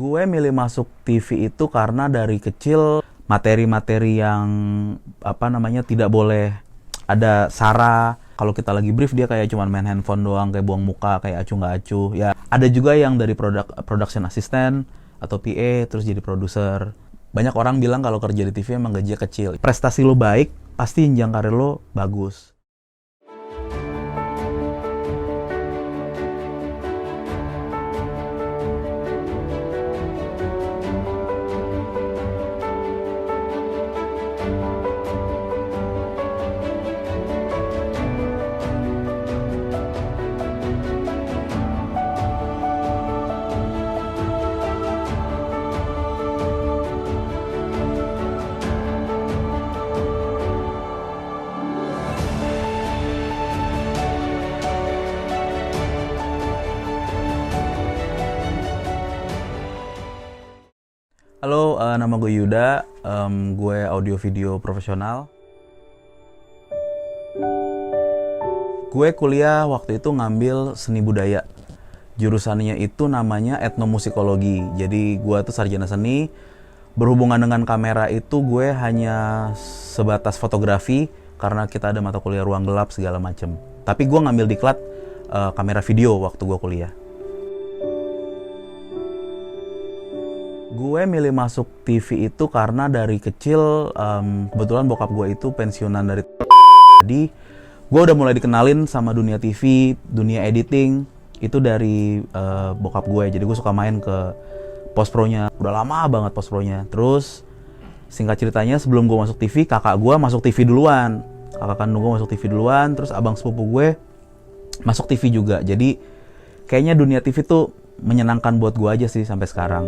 Gue milih masuk TV itu karena dari kecil materi-materi yang tidak boleh ada sara. Kalau kita lagi brief dia kayak cuman main handphone doang, kayak buang muka, kayak acuh nggak acuh. Ya ada juga yang dari production assistant atau PA terus jadi produser. Banyak orang bilang kalau kerja di TV emang gajinya kecil. Prestasi lo baik, pasti jenjang karir lo bagus. Halo, nama gue Yuda, gue audio video profesional. Gue kuliah waktu itu ngambil seni budaya. Jurusannya itu namanya etnomusikologi. Jadi gue tuh sarjana seni. Berhubungan dengan kamera itu gue hanya sebatas fotografi karena kita ada mata kuliah ruang gelap segala macem. Tapi gue ngambil diklat kamera video waktu gue kuliah. Gue milih masuk TV itu karena dari kecil kebetulan bokap gue itu pensiunan dari jadi gue udah mulai dikenalin sama dunia TV, dunia editing itu dari bokap gue. Jadi gue suka main ke post pro-nya, udah lama banget post pro-nya. Terus singkat ceritanya sebelum gue masuk TV, kakak gue masuk TV duluan, kakak kandung gue masuk TV duluan, terus abang sepupu gue masuk TV juga. Jadi kayaknya dunia TV tuh menyenangkan buat gue aja sih sampai sekarang.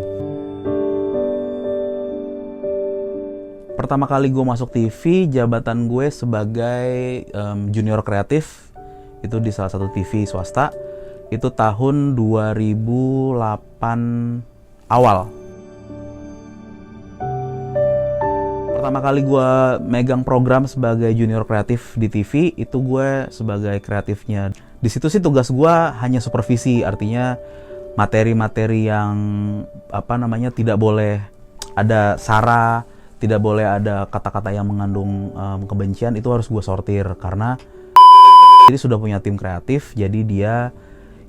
Pertama kali gue masuk TV, jabatan gue sebagai junior kreatif itu di salah satu TV swasta. Itu tahun 2008 awal. Pertama kali gue megang program sebagai junior kreatif di TV, itu gue sebagai kreatifnya. Di situ sih tugas gue hanya supervisi, artinya materi-materi yang tidak boleh ada sara, tidak boleh ada kata-kata yang mengandung kebencian, itu harus gue sortir karena jadi sudah punya tim kreatif, jadi dia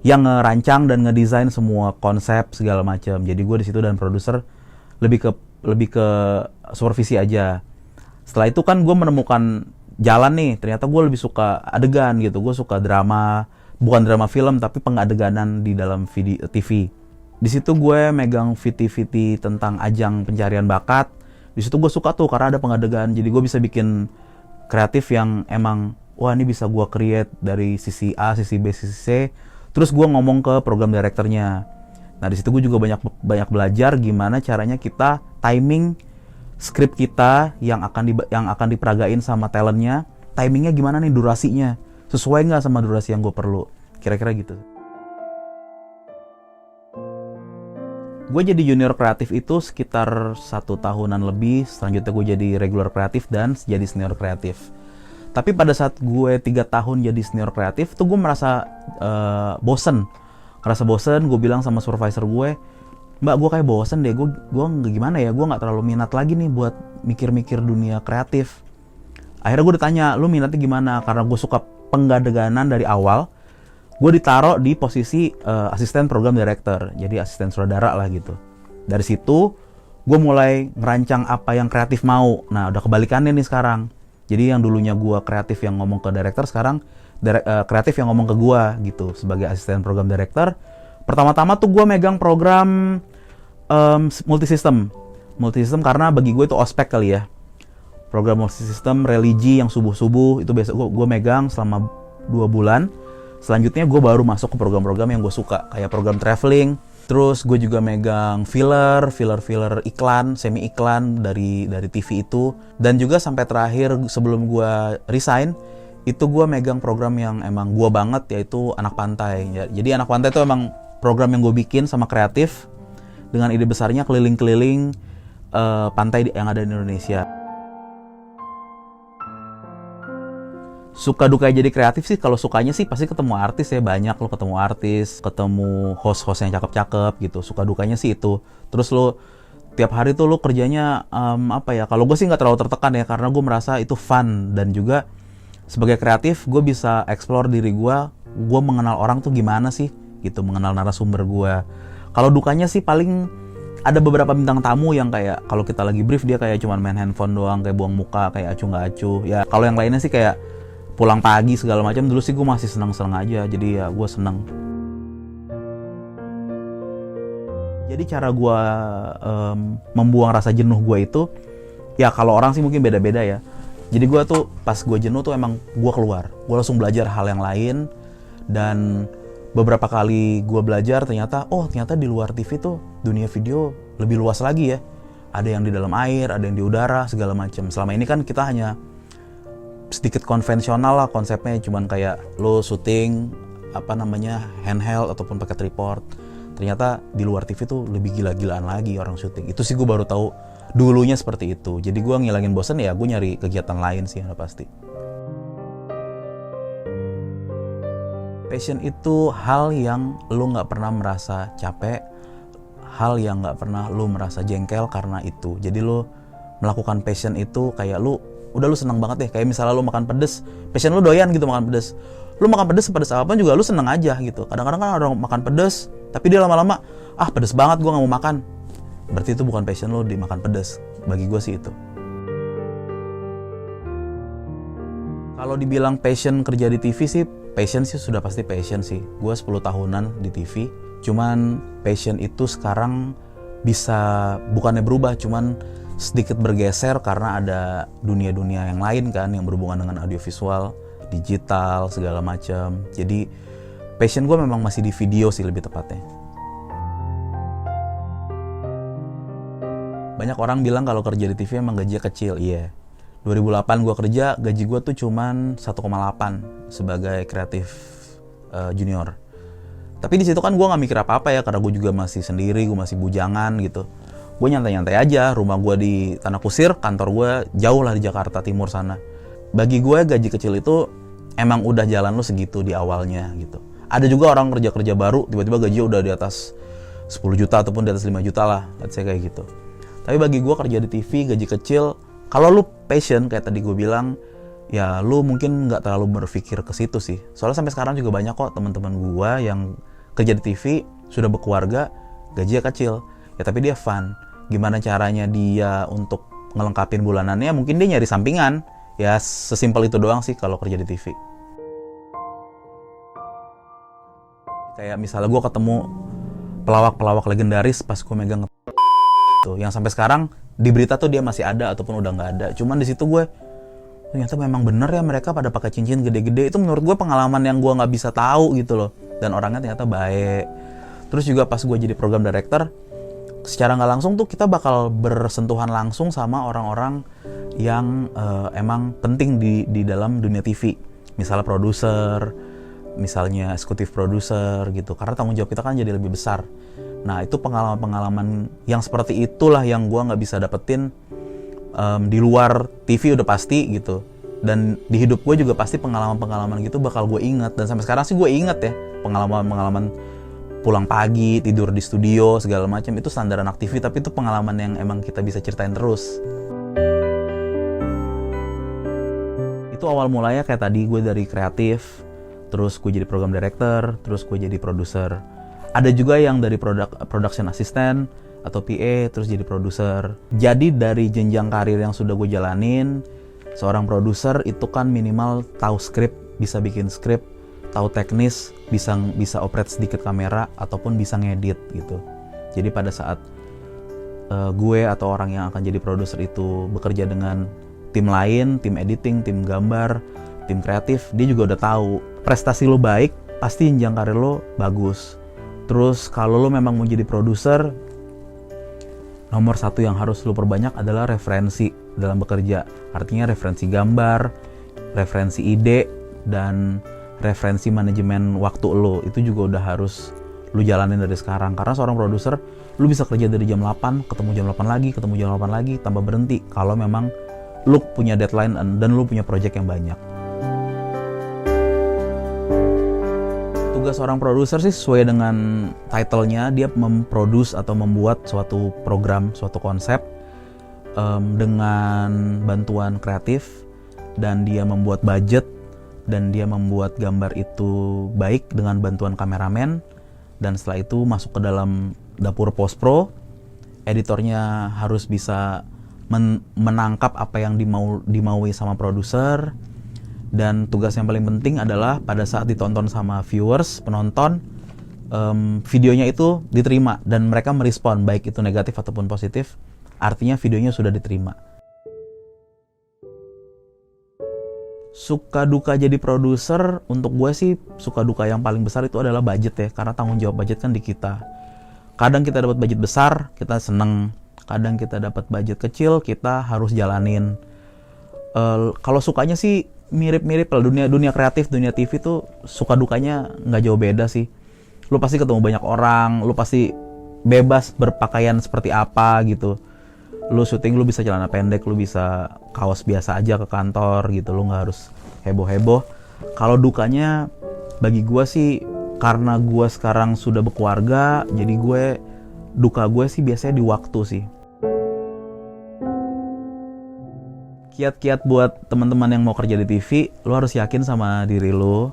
yang ngerancang dan ngedesain semua konsep segala macam. Jadi gue di situ dan produser lebih ke supervisi aja. Setelah itu kan gue menemukan jalan nih, ternyata gue lebih suka adegan gitu. Gue suka drama, bukan drama film tapi pengadeganan di dalam video TV. Di situ gue megang VT tentang ajang pencarian bakat. Di situ gue suka tuh karena ada pengadegan, jadi gue bisa bikin kreatif yang emang wah ini bisa gue create dari sisi A, sisi B, sisi C. Terus gue ngomong ke program directornya. Nah di situ gue juga banyak belajar gimana caranya kita timing skrip kita yang akan diperagain sama talentnya. Timingnya gimana nih, durasinya sesuai nggak sama durasi yang gue perlu, kira-kira gitu. Gue jadi junior kreatif itu sekitar 1 tahunan lebih. Selanjutnya gue jadi regular kreatif dan jadi senior kreatif. Tapi pada saat gue 3 tahun jadi senior kreatif tuh gue merasa bosen. Gue bilang sama supervisor gue, Mbak gue kayak bosen deh, gue gimana ya, gue gak terlalu minat lagi nih buat mikir-mikir dunia kreatif. Akhirnya gue ditanya, lu minatnya gimana? Karena gue suka pengadeganan dari awal, gue ditaruh di posisi asisten program director, jadi asisten sutradara lah gitu. Dari situ gue mulai ngerancang apa yang kreatif mau. Nah udah kebalikannya nih sekarang. Jadi yang dulunya gue kreatif yang ngomong ke director, sekarang kreatif yang ngomong ke gue gitu sebagai asisten program director. Pertama-tama tuh gue megang program multisystem karena bagi gue itu ospek kali ya. Program multisystem religi yang subuh-subuh itu biasa gue megang selama 2 bulan. Selanjutnya gue baru masuk ke program-program yang gue suka, kayak program traveling. Terus gue juga megang filler iklan, semi iklan dari TV itu. Dan juga sampai terakhir sebelum gue resign, itu gue megang program yang emang gue banget, yaitu Anak Pantai. Jadi Anak Pantai itu emang program yang gue bikin sama kreatif, dengan ide besarnya keliling-keliling pantai yang ada di Indonesia. Suka duka jadi kreatif sih, kalau sukanya sih pasti ketemu artis ya, banyak lo ketemu artis, ketemu host-host yang cakep-cakep gitu. Suka dukanya sih itu. Terus lo tiap hari tuh lo kerjanya apa ya, kalau gue sih nggak terlalu tertekan ya, karena gue merasa itu fun. Dan juga sebagai kreatif gue bisa explore diri gue mengenal orang tuh gimana sih gitu, mengenal narasumber gue. Kalau dukanya sih paling ada beberapa bintang tamu yang kayak kalau kita lagi brief dia kayak cuman main handphone doang, kayak buang muka, kayak acuh nggak acuh ya. Kalau yang lainnya sih kayak pulang pagi segala macam. Dulu sih gue masih seneng-seneng aja, jadi ya gue seneng. Jadi cara gue membuang rasa jenuh gue itu, ya kalau orang sih mungkin beda-beda ya. Jadi gue tuh pas gue jenuh tuh emang gue keluar, gue langsung belajar hal yang lain. Dan beberapa kali gue belajar ternyata di luar TV tuh dunia video lebih luas lagi ya. Ada yang di dalam air, ada yang di udara, segala macam. Selama ini kan kita hanya sedikit konvensional lah konsepnya, cuman kayak lo syuting handheld ataupun pakai tripod. Ternyata di luar TV tuh lebih gila-gilaan lagi orang syuting. Itu sih gue baru tahu dulunya seperti itu. Jadi gue ngilangin bosan ya, gue nyari kegiatan lain sih, udah pasti. Passion itu hal yang lo nggak pernah merasa capek, hal yang nggak pernah lo merasa jengkel karena itu. Jadi lo melakukan passion itu kayak lo udah lu seneng banget deh. Kayak misalnya lu makan pedes, passion lu doyan gitu makan pedes. Lu makan pedes sepedes apapun juga lu seneng aja gitu. Kadang-kadang kan orang makan pedes, tapi dia lama-lama, pedes banget gue gak mau makan. Berarti itu bukan passion lu di makan pedes. Bagi gue sih itu. Kalau dibilang passion kerja di TV sih, passion sih sudah pasti passion sih. Gue 10 tahunan di TV. Cuman passion itu sekarang bisa, bukannya berubah, cuman sedikit bergeser karena ada dunia-dunia yang lain kan yang berhubungan dengan audiovisual, digital, segala macam. Jadi passion gue memang masih di video sih lebih tepatnya. Banyak orang bilang kalau kerja di TV emang gajinya kecil. Iya. 2008 gue kerja, gaji gue tuh cuman 1,8 sebagai kreatif junior. Tapi di situ kan gue nggak mikir apa-apa ya, karena gue juga masih sendiri, gue masih bujangan gitu. Gue nyantai-nyantai aja, rumah gue di Tanah Kusir, kantor gue jauh lah di Jakarta Timur sana. Bagi gue gaji kecil itu emang udah jalan lo segitu di awalnya gitu. Ada juga orang kerja-kerja baru, tiba-tiba gajinya udah di atas 10 juta ataupun di atas 5 juta lah, let's say kayak gitu. Tapi bagi gue kerja di TV, gaji kecil, kalau lo passion kayak tadi gue bilang, ya lo mungkin nggak terlalu berpikir ke situ sih. Soalnya sampai sekarang juga banyak kok teman-teman gue yang kerja di TV, sudah berkeluarga, gajinya kecil. Ya tapi dia fun. Gimana caranya dia untuk ngelengkapin bulanannya, mungkin dia nyari sampingan. Ya sesimpel itu doang sih kalau kerja di TV. Kayak misalnya gue ketemu pelawak-pelawak legendaris pas gue megang tuh, yang sampai sekarang di berita tuh dia masih ada ataupun udah nggak ada. Cuman di situ gue ternyata memang bener ya mereka pada pakai cincin gede-gede. Itu menurut gue pengalaman yang gue nggak bisa tahu gitu loh. Dan orangnya ternyata baik. Terus juga pas gue jadi program director, secara nggak langsung tuh kita bakal bersentuhan langsung sama orang-orang yang emang penting di dalam dunia TV. Misalnya produser, misalnya eksekutif produser gitu. Karena tanggung jawab kita kan jadi lebih besar. Nah itu pengalaman-pengalaman yang seperti itulah yang gue nggak bisa dapetin di luar TV udah pasti gitu. Dan di hidup gue juga pasti pengalaman-pengalaman gitu bakal gue ingat. Dan sampai sekarang sih gue inget ya pengalaman-pengalaman pulang pagi, tidur di studio, segala macam. Itu standar anak TV, tapi itu pengalaman yang emang kita bisa ceritain terus. Itu awal mulanya kayak tadi, gue dari kreatif, terus gue jadi program director, terus gue jadi produser. Ada juga yang dari production assistant atau PA, terus jadi produser. Jadi dari jenjang karir yang sudah gue jalanin, seorang produser itu kan minimal tahu skrip, bisa bikin skrip, tahu teknis, bisa operate sedikit kamera ataupun bisa ngedit gitu. Jadi pada saat gue atau orang yang akan jadi produser itu bekerja dengan tim lain, tim editing, tim gambar, tim kreatif, dia juga udah tahu prestasi lo baik, pasti jenjang karir lo bagus. Terus kalau lo memang mau jadi produser, nomor satu yang harus lo perbanyak adalah referensi dalam bekerja. Artinya referensi gambar, referensi ide, dan referensi manajemen waktu lo. Itu juga udah harus lo jalanin dari sekarang. Karena seorang produser, lo bisa kerja dari jam 8, ketemu jam 8 lagi, ketemu jam 8 lagi, tanpa berhenti. Kalau memang lo punya deadline dan lo punya project yang banyak. Tugas seorang produser sih sesuai dengan title-nya, dia memproduce atau membuat suatu program, suatu konsep dengan bantuan kreatif, dan dia membuat budget, dan dia membuat gambar itu baik dengan bantuan kameramen, dan setelah itu masuk ke dalam dapur post-pro. Editornya harus bisa menangkap apa yang dimaui sama produser, dan tugas yang paling penting adalah pada saat ditonton sama viewers, penonton, videonya itu diterima dan mereka merespon baik itu negatif ataupun positif, artinya videonya sudah diterima. Suka duka jadi produser, untuk gue sih suka duka yang paling besar itu adalah budget ya, karena tanggung jawab budget kan di kita. Kadang kita dapat budget besar, kita seneng. Kadang kita dapat budget kecil, kita harus jalanin. Kalau sukanya sih mirip-mirip lah, dunia kreatif, dunia TV tuh suka dukanya nggak jauh beda sih. Lu pasti ketemu banyak orang, lu pasti bebas berpakaian seperti apa gitu. Lu syuting lu bisa celana pendek, lu bisa kaos biasa aja ke kantor gitu, lu nggak harus heboh-heboh. Kalau dukanya bagi gue sih, karena gue sekarang sudah berkeluarga, jadi duka gue sih biasanya di waktu sih. Kiat-kiat buat teman-teman yang mau kerja di TV, lu harus yakin sama diri lu.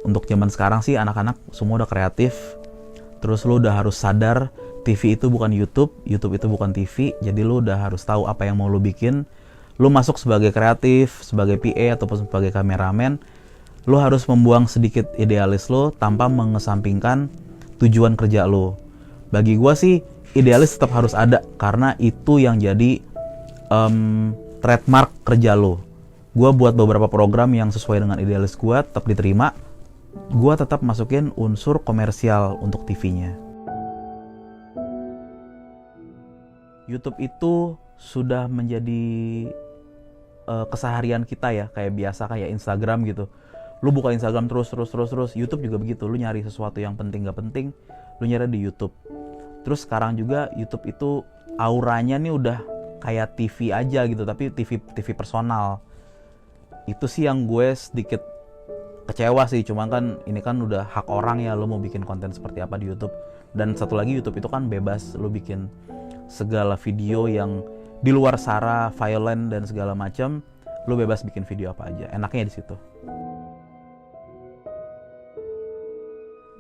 Untuk zaman sekarang sih anak-anak semua udah kreatif. Terus lu udah harus sadar TV itu bukan YouTube, YouTube itu bukan TV. Jadi lu udah harus tahu apa yang mau lu bikin. Lu masuk sebagai kreatif, sebagai PA ataupun sebagai kameramen, lu harus membuang sedikit idealis lu tanpa mengesampingkan tujuan kerja lu. Bagi gua sih idealis tetap harus ada, karena itu yang jadi trademark kerja lu. Gua buat beberapa program yang sesuai dengan idealis gua tetap diterima. Gua tetap masukin unsur komersial untuk TV-nya. YouTube itu sudah menjadi keseharian kita ya, kayak biasa kayak Instagram gitu. Lu buka Instagram terus, YouTube juga begitu. Lu nyari sesuatu yang penting gak penting, lu nyari di YouTube. Terus sekarang juga YouTube itu auranya nih udah kayak TV aja gitu, tapi TV personal. Itu sih yang gue sedikit kecewa sih, cuma kan ini kan udah hak orang ya, lu mau bikin konten seperti apa di YouTube. Dan satu lagi, YouTube itu kan bebas, lu bikin segala video yang di luar sara, violent dan segala macam, lu bebas bikin video apa aja. Enaknya di situ.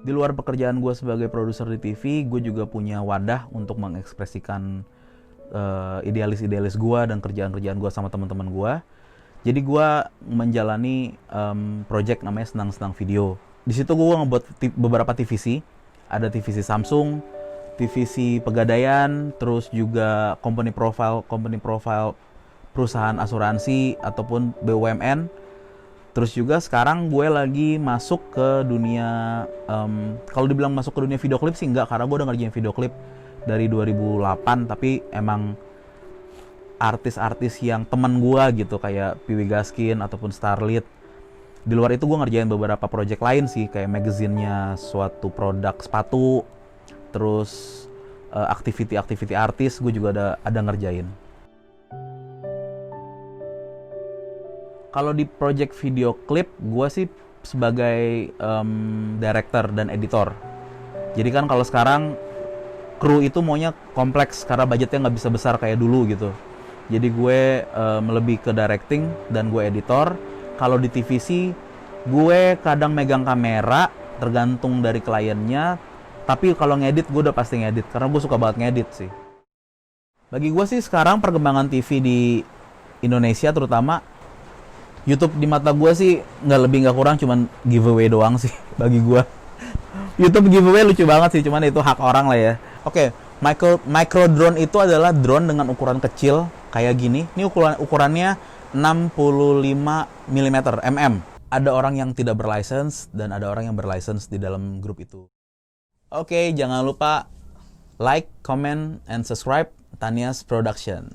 Di luar pekerjaan gue sebagai produser di TV, gue juga punya wadah untuk mengekspresikan idealis-idealis gue dan kerjaan-kerjaan gue sama teman-teman gue. Jadi gue menjalani project namanya Senang-Senang Video. Di situ gue ngebuat beberapa TVC. Ada TVC Samsung, TVC Pegadaian, terus juga company profile perusahaan asuransi ataupun BUMN. Terus juga sekarang gue lagi masuk ke dunia, kalau dibilang masuk ke dunia video klip sih enggak, karena gue udah ngerjain video klip dari 2008, tapi emang artis-artis yang teman gue gitu, kayak Piwi Gaskin ataupun Starlit. Di luar itu gue ngerjain beberapa project lain sih, kayak magazine-nya suatu produk sepatu, terus activity artis gue juga ada ngerjain. Kalau di project video klip, gue sih sebagai director dan editor. Jadi kan kalau sekarang kru itu maunya kompleks karena budgetnya nggak bisa besar kayak dulu gitu. Jadi gue lebih ke directing dan gue editor. Kalau di TVC, gue kadang megang kamera, tergantung dari kliennya. Tapi kalau ngedit, gue udah pasti ngedit, karena gue suka banget ngedit sih. Bagi gue sih sekarang perkembangan TV di Indonesia terutama, YouTube di mata gue sih nggak lebih nggak kurang, cuman giveaway doang sih bagi gue. YouTube giveaway lucu banget sih, cuman itu hak orang lah ya. Oke, micro drone itu adalah drone dengan ukuran kecil kayak gini. Ini ukurannya 65 mm. Ada orang yang tidak berlicense dan ada orang yang berlicense di dalam grup itu. Oke, jangan lupa like, comment, and subscribe Tanias Production.